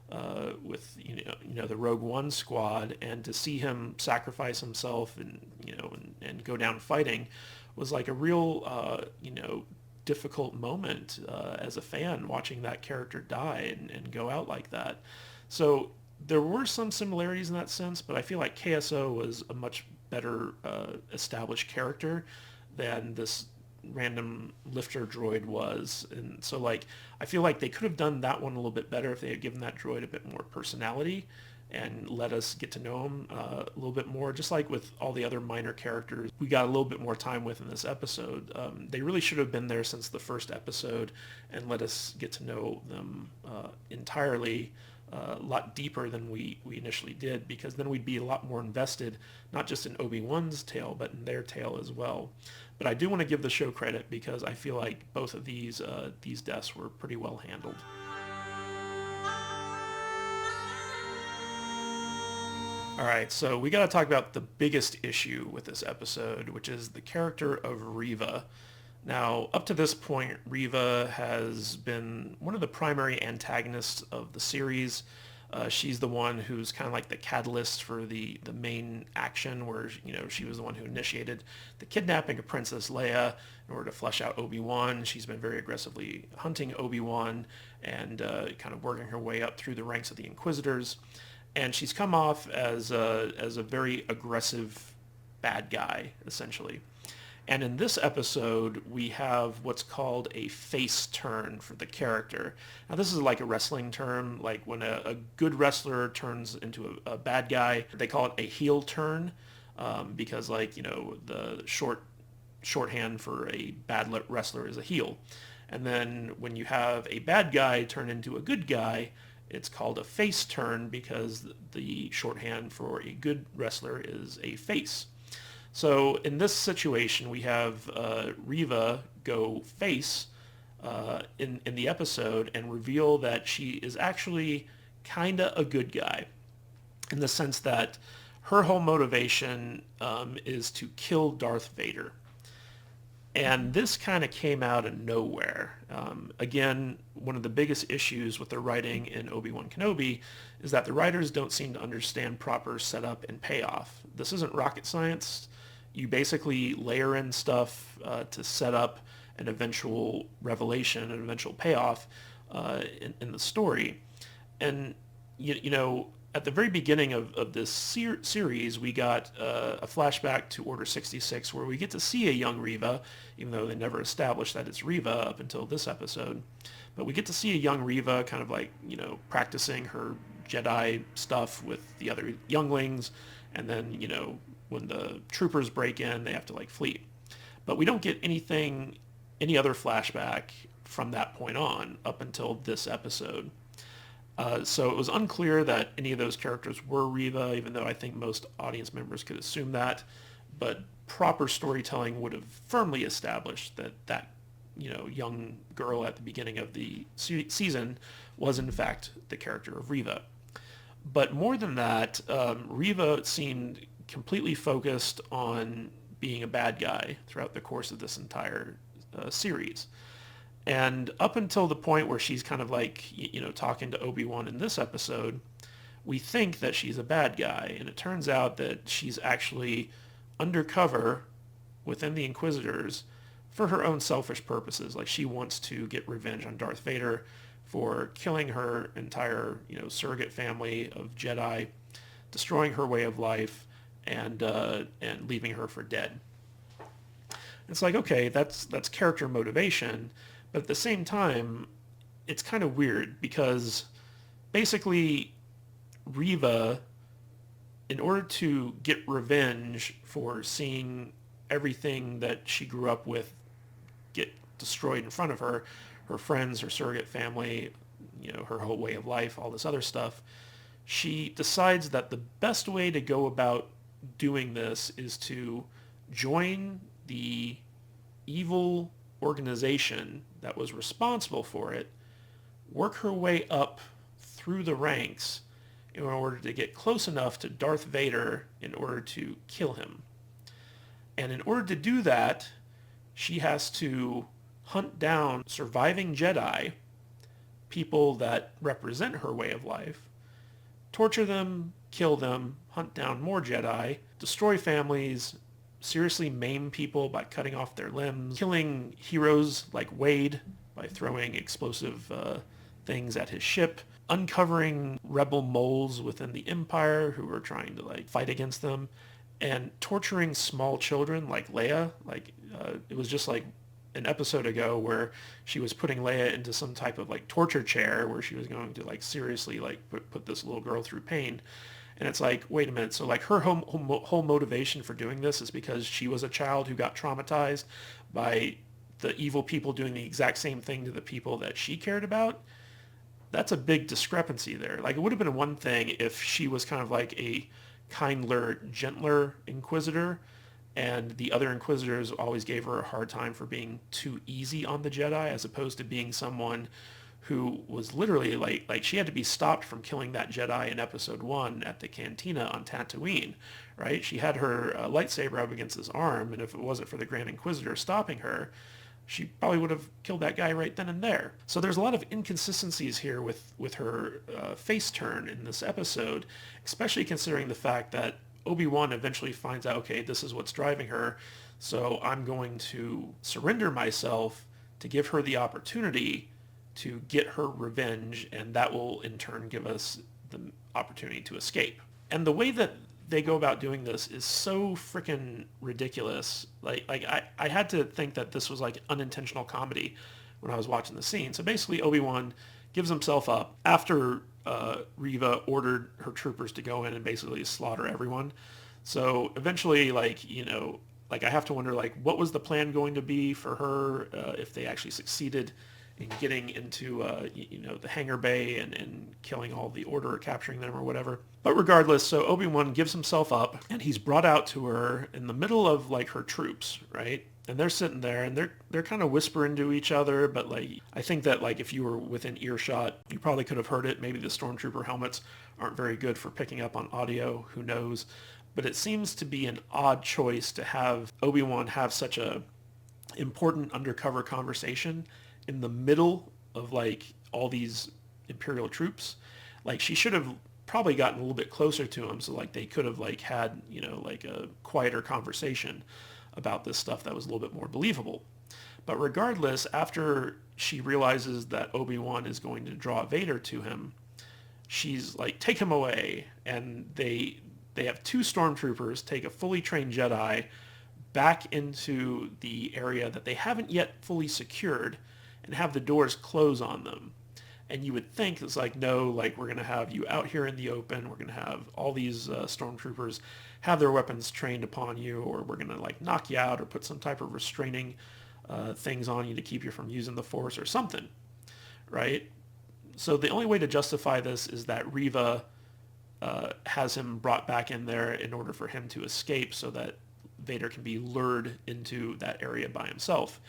the Rogue One squad, and to see him sacrifice himself and and go down fighting was like a real difficult moment as a fan, watching that character die and go out like that. So there were some similarities in that sense, but I feel like KSO was a much better established character than this random lifter droid was. And so like I feel like they could have done that one a little bit better if they had given that droid a bit more personality and let us get to know him a little bit more, just like with all the other minor characters we got a little bit more time with in this episode. They really should have been there since the first episode and let us get to know them entirely, a lot deeper than we initially did, because then we'd be a lot more invested, not just in Obi-Wan's tale, but in their tale as well. But I do want to give the show credit, because I feel like both of these deaths were pretty well handled. All right, so we got to talk about the biggest issue with this episode, which is the character of Reva. Now, up to this point, Reva has been one of the primary antagonists of the series. She's the one who's kind of like the catalyst for the main action, where she was the one who initiated the kidnapping of Princess Leia in order to flesh out Obi-Wan. She's been very aggressively hunting Obi-Wan and kind of working her way up through the ranks of the Inquisitors. And she's come off as a very aggressive bad guy, essentially. And in this episode, we have what's called a face turn for the character. Now, this is like a wrestling term, like when a good wrestler turns into a bad guy, they call it a heel turn, because the shorthand for a bad wrestler is a heel. And then when you have a bad guy turn into a good guy, it's called a face turn because the shorthand for a good wrestler is a face. So in this situation, we have Reva go face in the episode and reveal that she is actually kind of a good guy, in the sense that her whole motivation is to kill Darth Vader. And this kind of came out of nowhere. Again, one of the biggest issues with the writing in Obi-Wan Kenobi is that the writers don't seem to understand proper setup and payoff. This isn't rocket science. You basically layer in stuff to set up an eventual revelation, an eventual payoff in the story. And, at the very beginning of this series, we got a flashback to Order 66 where we get to see a young Reva, even though they never established that it's Reva up until this episode. But we get to see a young Reva kind of like, practicing her Jedi stuff with the other younglings. And then, when the troopers break in, they have to flee. But we don't get any other flashback from that point on up until this episode. So it was unclear that any of those characters were Reva, even though I think most audience members could assume that. But proper storytelling would have firmly established that young girl at the beginning of the season was in fact the character of Reva. But more than that, Reva seemed completely focused on being a bad guy throughout the course of this entire series. And up until the point where she's kind of talking to Obi-Wan in this episode, we think that she's a bad guy. And it turns out that she's actually undercover within the Inquisitors for her own selfish purposes. She wants to get revenge on Darth Vader for killing her entire, surrogate family of Jedi, destroying her way of life, and leaving her for dead. It's okay, that's character motivation. But at the same time, it's kind of weird because basically Reva, in order to get revenge for seeing everything that she grew up with get destroyed in front of her, her friends, her surrogate family, her whole way of life, all this other stuff, she decides that the best way to go about doing this is to join the evil organization that was responsible for it, work her way up through the ranks in order to get close enough to Darth Vader in order to kill him. And in order to do that, she has to hunt down surviving Jedi, people that represent her way of life, torture them, kill them, hunt down more Jedi, destroy families, seriously maim people by cutting off their limbs, killing heroes like Wade by throwing explosive things at his ship, uncovering rebel moles within the Empire who were trying to fight against them, and torturing small children like Leia. It was just an episode ago where she was putting Leia into some type of torture chair where she was going to seriously put this little girl through pain. And it's wait a minute, so her whole motivation for doing this is because she was a child who got traumatized by the evil people doing the exact same thing to the people that she cared about? That's a big discrepancy there. It would have been one thing if she was kind of a kinder, gentler Inquisitor, and the other Inquisitors always gave her a hard time for being too easy on the Jedi, as opposed to being someone who was literally she had to be stopped from killing that Jedi in episode 1 at the cantina on Tatooine, right? She had her lightsaber up against his arm, and if it wasn't for the Grand Inquisitor stopping her, she probably would have killed that guy right then and there. So there's a lot of inconsistencies here with her face turn in this episode, especially considering the fact that Obi-Wan eventually finds out, okay, this is what's driving her, so I'm going to surrender myself to give her the opportunity to get her revenge, and that will in turn give us the opportunity to escape. And the way that they go about doing this is so freaking ridiculous. Like I had to think that this was like unintentional comedy when I was watching the scene. So basically Obi-Wan gives himself up after Reva ordered her troopers to go in and basically slaughter everyone. So eventually, like, you know, like I have to wonder, like, what was the plan going to be for her if they actually succeeded in getting into, you know, the hangar bay and killing all the Order or capturing them or whatever. But regardless, so Obi-Wan gives himself up and he's brought out to her in the middle of like her troops, right? And they're sitting there and they're kind of whispering to each other, but like I think that like if you were within earshot, you probably could have heard it. Maybe the stormtrooper helmets aren't very good for picking up on audio, who knows? But it seems to be an odd choice to have Obi-Wan have such a important undercover conversation in the middle of like all these Imperial troops. Like she should have probably gotten a little bit closer to him, so like they could have like had, you know, like a quieter conversation about this stuff that was a little bit more believable. But regardless, after she realizes that Obi-Wan is going to draw Vader to him, she's like, take him away. And they have two stormtroopers take a fully trained Jedi back into the area that they haven't yet fully secured and have the doors close on them. And you would think it's like, no, like we're going to have you out here in the open. We're going to have all these stormtroopers have their weapons trained upon you, or we're going to like knock you out or put some type of restraining things on you to keep you from using the Force or something, right? So the only way to justify this is that Reva has him brought back in there in order for him to escape so that Vader can be lured into that area by himself.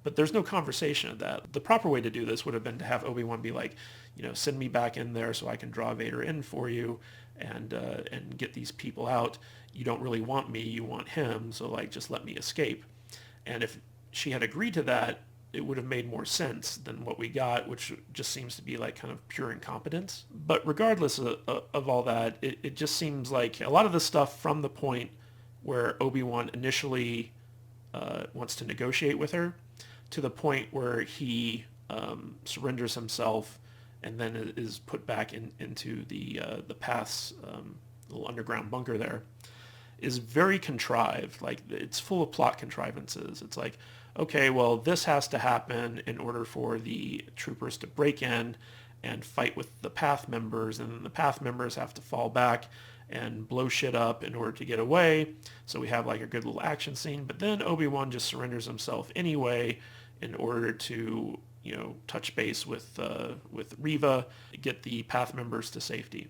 But there's no conversation of that. The proper way to do this would have been to have Obi-Wan be like, you know, send me back in there so I can draw Vader in for you and get these people out. You don't really want me, you want him, so like just let me escape. And if she had agreed to that, it would have made more sense than what we got, which just seems to be like kind of pure incompetence. But regardless of all that, it just seems like a lot of the stuff from the point where Obi-Wan initially wants to negotiate with her to the point where he surrenders himself and then is put back into the path's little underground bunker there is very contrived. Like it's full of plot contrivances. It's like, okay, well, this has to happen in order for the troopers to break in and fight with the path members, and then the path members have to fall back and blow shit up in order to get away. So we have like a good little action scene, but then Obi-Wan just surrenders himself anyway in order to, you know, touch base with Reva, get the path members to safety.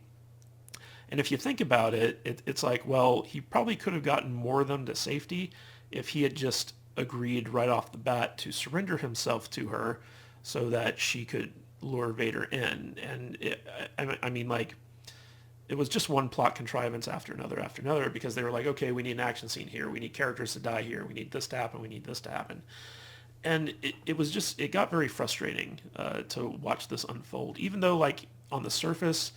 And if you think about it, it's like, well, he probably could have gotten more of them to safety if he had just agreed right off the bat to surrender himself to her so that she could lure Vader in. And I mean, like, it was just one plot contrivance after another, because they were like, okay, we need an action scene here. We need characters to die here. We need this to happen. We need this to happen. And it got very frustrating to watch this unfold, even though like on the surface,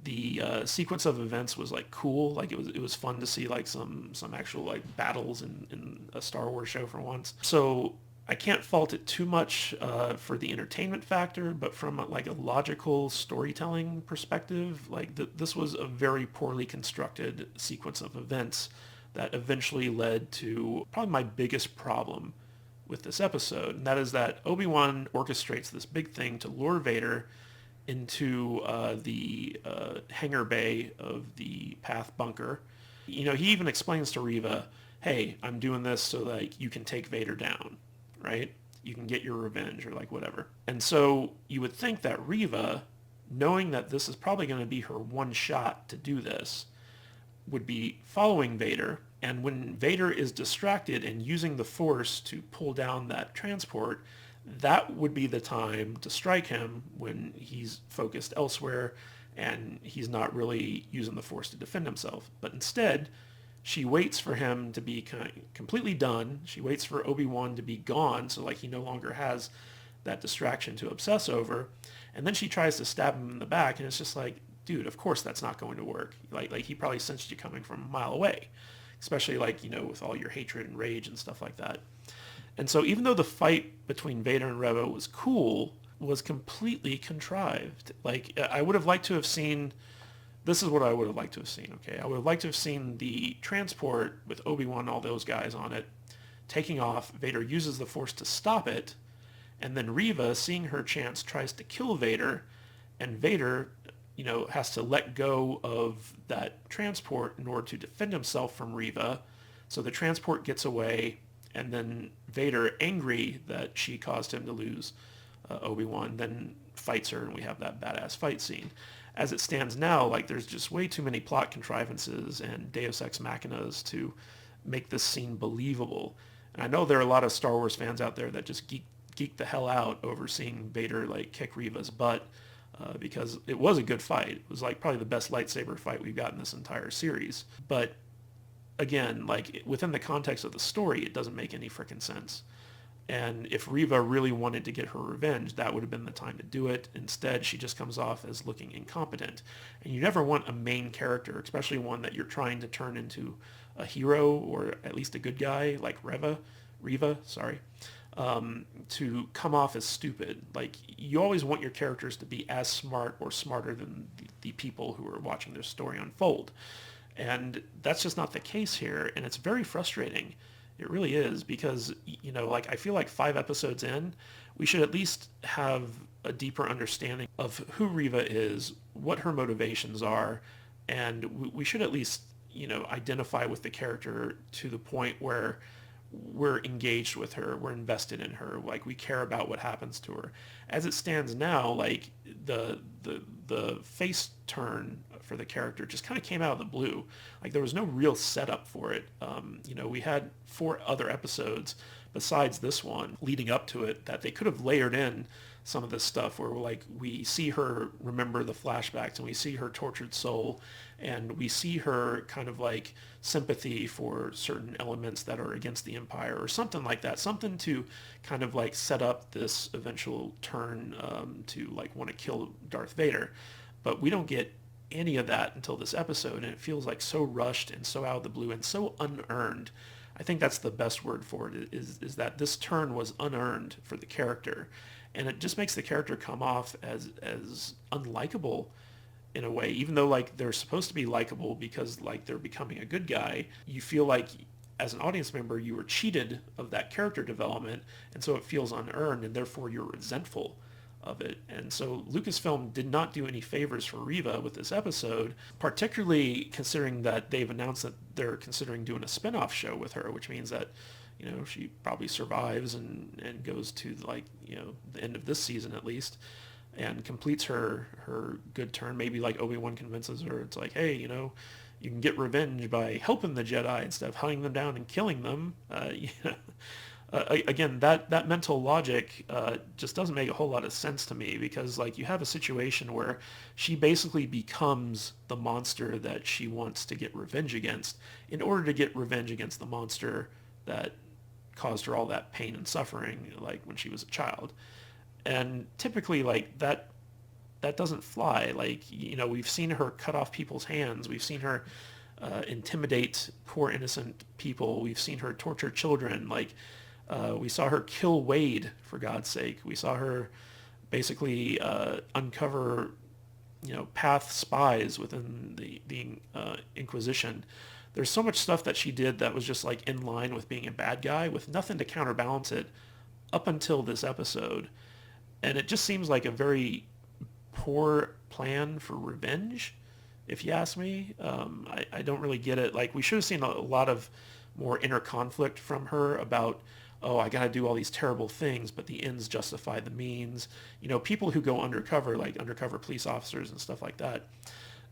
the sequence of events was like cool. Like it was fun to see like some actual like battles in a Star Wars show for once. So I can't fault it too much for the entertainment factor, but from like a logical storytelling perspective, like this was a very poorly constructed sequence of events that eventually led to probably my biggest problem with this episode, and that is that Obi-Wan orchestrates this big thing to lure Vader into the hangar bay of the Path bunker. You know, he even explains to Reva, hey, I'm doing this so that you can take Vader down, right? You can get your revenge or like whatever. And so you would think that Reva, knowing that this is probably going to be her one shot to do this, would be following Vader. And when Vader is distracted and using the Force to pull down that transport, that would be the time to strike him when he's focused elsewhere and he's not really using the Force to defend himself. But instead, she waits for him to be completely done. She waits for Obi-Wan to be gone, so like he no longer has that distraction to obsess over. And then she tries to stab him in the back, and it's just like, dude, of course that's not going to work. Like he probably sensed you coming from a mile away, especially like, you know, with all your hatred and rage and stuff like that. And so even though the fight between Vader and Reva was cool, was completely contrived. Like I would have liked to have seen, this is what I would have liked to have seen, okay? I would have liked to have seen the transport with Obi-Wan, all those guys on it, taking off. Vader uses the Force to stop it, and then Reva, seeing her chance, tries to kill Vader, and Vader, you know, has to let go of that transport in order to defend himself from Reva. So the transport gets away, and then Vader, angry that she caused him to lose Obi-Wan, then fights her, and we have that badass fight scene. As it stands now, like, there's just way too many plot contrivances and Deus Ex Machinas to make this scene believable. And I know there are a lot of Star Wars fans out there that just geek the hell out over seeing Vader like kick Reva's butt, because it was a good fight. It was like probably the best lightsaber fight we've got in this entire series. But again, like within the context of the story, it doesn't make any freaking sense. And if Reva really wanted to get her revenge, that would have been the time to do it. Instead, she just comes off as looking incompetent. And you never want a main character, especially one that you're trying to turn into a hero or at least a good guy like Reva, to come off as stupid. Like, you always want your characters to be as smart or smarter than the people who are watching their story unfold. And that's just not the case here, and it's very frustrating. It really is, because, you know, like, I feel like 5 episodes in, we should at least have a deeper understanding of who Reva is, what her motivations are, and we should at least, you know, identify with the character to the point where we're engaged with her, we're invested in her, like we care about what happens to her. As it stands now, like the face turn for the character just kind of came out of the blue. Like there was no real setup for it. You know, we had 4 other episodes besides this one leading up to it that they could have layered in some of this stuff where like we see her remember the flashbacks and we see her tortured soul and we see her kind of like sympathy for certain elements that are against the Empire or something like that, something to kind of like set up this eventual turn to like want to kill Darth Vader. But we don't get any of that until this episode, and it feels like so rushed and so out of the blue and so unearned. I think that's the best word for it, is that this turn was unearned for the character. And it just makes the character come off as unlikable in a way, even though like they're supposed to be likable because like they're becoming a good guy. You feel like as an audience member you were cheated of that character development, and so it feels unearned, and therefore you're resentful of it. And so Lucasfilm did not do any favors for Reva with this episode, particularly considering that they've announced that they're considering doing a spin-off show with her, which means that, you know, she probably survives and goes to like, you know, the end of this season at least, and completes her good turn. Maybe like Obi-Wan convinces her, it's like, hey, you know, you can get revenge by helping the Jedi instead of hunting them down and killing them. You know, again, that mental logic just doesn't make a whole lot of sense to me, because like you have a situation where she basically becomes the monster that she wants to get revenge against in order to get revenge against the monster that caused her all that pain and suffering, like when she was a child. And typically like that doesn't fly. Like, you know, we've seen her cut off people's hands. We've seen her intimidate poor innocent people. We've seen her torture children. Like, we saw her kill Wade, for God's sake. We saw her basically uncover, you know, path spies within the Inquisition. There's so much stuff that she did that was just like in line with being a bad guy with nothing to counterbalance it up until this episode. And it just seems like a very poor plan for revenge, if you ask me. I don't really get it. Like, we should have seen a lot of more inner conflict from her about, oh, I got to do all these terrible things, but the ends justify the means. You know, people who go undercover, like undercover police officers and stuff like that,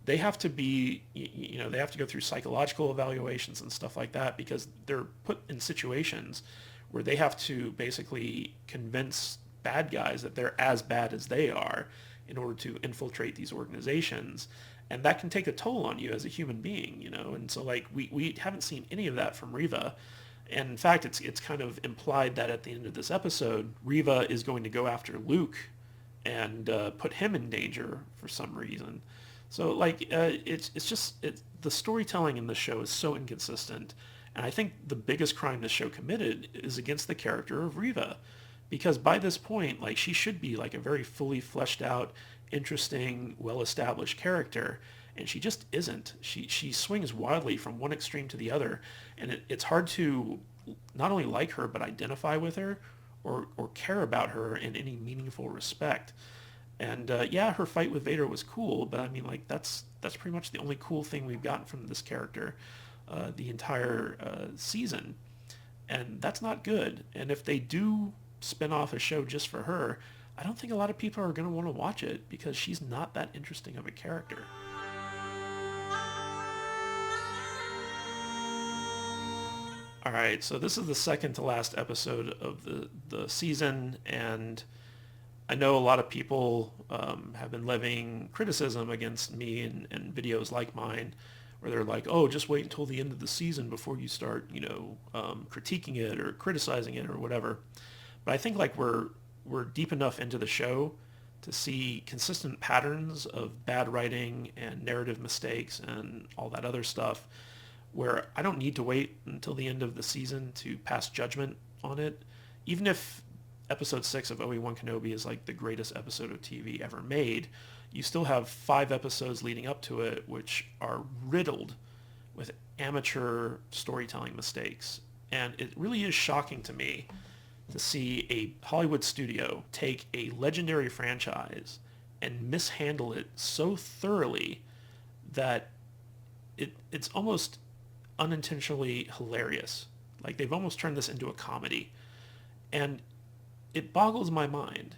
they have to be, you know, they have to go through psychological evaluations and stuff like that, because they're put in situations where they have to basically convince bad guys that they're as bad as they are in order to infiltrate these organizations. And that can take a toll on you as a human being, you know? And so like we haven't seen any of that from Reva. And in fact, it's kind of implied that at the end of this episode, Reva is going to go after Luke and put him in danger for some reason. So like the storytelling in this show is so inconsistent. And I think the biggest crime this show committed is against the character of Reva. Because by this point, like, she should be like a very fully fleshed out, interesting, well-established character, and she just isn't. She swings wildly from one extreme to the other, and it's hard to not only like her, but identify with her or care about her in any meaningful respect. And yeah, her fight with Vader was cool, but I mean, like, that's pretty much the only cool thing we've gotten from this character the entire season. And that's not good. And if they do spin off a show just for her, I don't think a lot of people are going to want to watch it because she's not that interesting of a character. Alright, so this is the second to last episode of the season, and I know a lot of people have been levying criticism against me and videos like mine, where they're like, oh, just wait until the end of the season before you start, you know, critiquing it or criticizing it or whatever. But I think like we're deep enough into the show to see consistent patterns of bad writing and narrative mistakes and all that other stuff, where I don't need to wait until the end of the season to pass judgment on it. Even if episode 6 of Obi-Wan Kenobi is like the greatest episode of TV ever made, you still have 5 episodes leading up to it which are riddled with amateur storytelling mistakes. And it really is shocking to me to see a Hollywood studio take a legendary franchise and mishandle it so thoroughly that it's almost unintentionally hilarious. Like, they've almost turned this into a comedy. And it boggles my mind.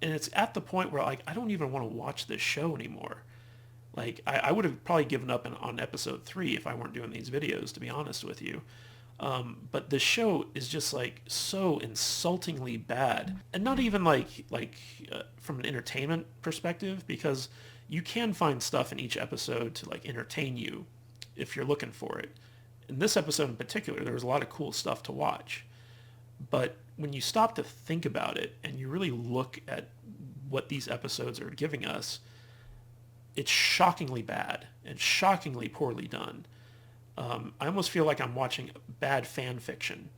And it's at the point where, like, I don't even want to watch this show anymore. Like, I would have probably given up on episode 3 if I weren't doing these videos, to be honest with you. But the show is just like so insultingly bad, and not even like from an entertainment perspective, because you can find stuff in each episode to like entertain you if you're looking for it. In this episode in particular, there was a lot of cool stuff to watch, but when you stop to think about it and you really look at what these episodes are giving us, it's shockingly bad and shockingly poorly done. I almost feel like I'm watching bad fan fiction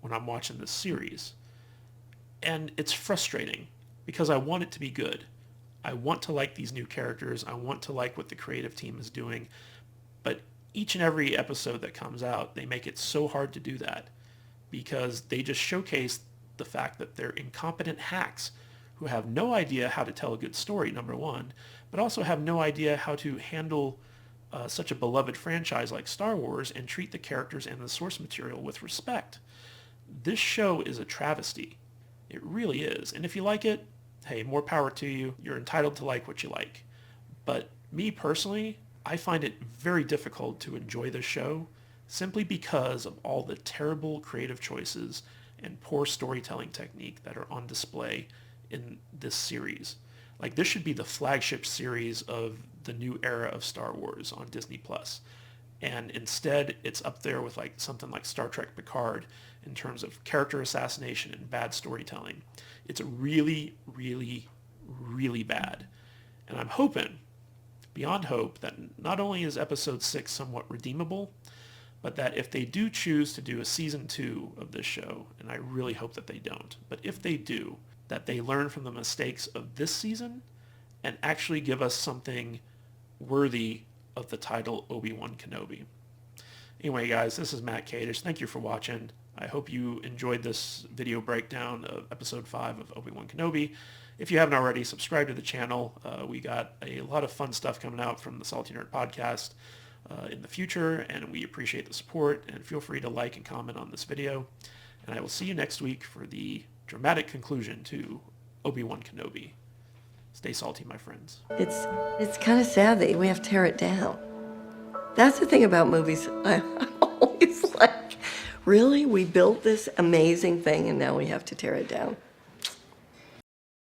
when I'm watching this series. And it's frustrating because I want it to be good. I want to like these new characters. I want to like what the creative team is doing. But each and every episode that comes out, they make it so hard to do that because they just showcase the fact that they're incompetent hacks who have no idea how to tell a good story, number one, but also have no idea how to handle such a beloved franchise like Star Wars and treat the characters and the source material with respect. This show is a travesty. It really is. And if you like it, hey, more power to you. You're entitled to like what you like. But me personally, I find it very difficult to enjoy this show simply because of all the terrible creative choices and poor storytelling technique that are on display in this series. Like, this should be the flagship series of the new era of Star Wars on Disney+. And instead, it's up there with like something like Star Trek Picard in terms of character assassination and bad storytelling. It's really, really, really bad. And I'm hoping, beyond hope, that not only is episode 6 somewhat redeemable, but that if they do choose to do a season 2 of this show, and I really hope that they don't, but if they do, that they learn from the mistakes of this season and actually give us something worthy of the title Obi-Wan Kenobi. Anyway, guys, this is Matt Kadish. Thank you for watching. I hope you enjoyed this video breakdown of episode 5 of Obi-Wan Kenobi. If you haven't already, subscribe to the channel. We got a lot of fun stuff coming out from the Salty Nerd podcast in the future, and we appreciate the support, and feel free to like and comment on this video. And I will see you next week for the dramatic conclusion to Obi-Wan Kenobi. Stay salty, my friends. It's kind of sad that we have to tear it down. That's the thing about movies. I'm always like, really? We built this amazing thing and now we have to tear it down.